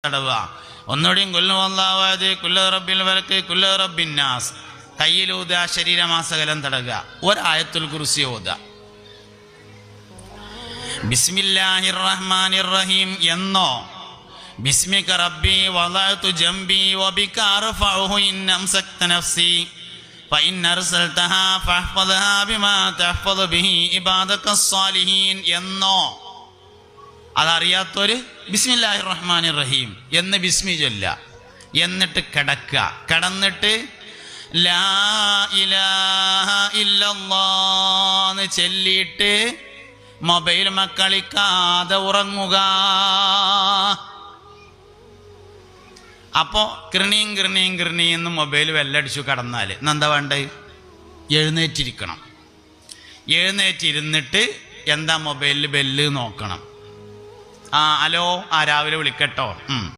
തടവുക. ഒന്നുകൂടിയും കുല്ലു അല്ലാഹു കുല്ലു റബ്ബിൽ ഫലക്ക് കുല്ലു റബ്ബിൻ നാസ് കയ്യിലൂത ശരീരമാസകലം തടവുക. ഒരായത്തുൽ കുർസി ഓതുക. ബിസ്മില്ലാഹിർ റഹ്മാനിർ റഹീം എന്നോ ബിസ്മിക റബ്ബി വദഅതു ജംബി വബിക അർഫഉഹു ഇൻ അംസക്ത നഫ്സി ഫഇൻ അർസൽതഹാ ഫഹ്ഫദ്ഹാ ബിമാ തഹ്ഫദു ബിഹി ഇബാദകസ് സാലിഹീൻ എന്നോ. അതറിയാത്തൊരു ബിസ്മില്ലാഹിർ റഹ്മാനിർ റഹീം എന്ന് ബിസ്മി ചൊല്ല. എന്നിട്ട് കിടന്നിട്ട് ലാ ഇലാഹ ഇല്ലല്ലാഹ് ചൊല്ലിയിട്ട് മൊബൈൽ കളിക്കാതെ ഉറങ്ങുക. അപ്പോൾ കിർണീന്ന് മൊബൈൽ വെല്ലടിച്ചു കടന്നാൽ എന്താ വേണ്ടത്? എഴുന്നേറ്റിരിക്കണം. എഴുന്നേറ്റിരുന്നിട്ട് എന്താ മൊബൈലിൽ ബെല്ല് നോക്കണം. ഹലോ, രാവിലെ വിളിക്കട്ടോ.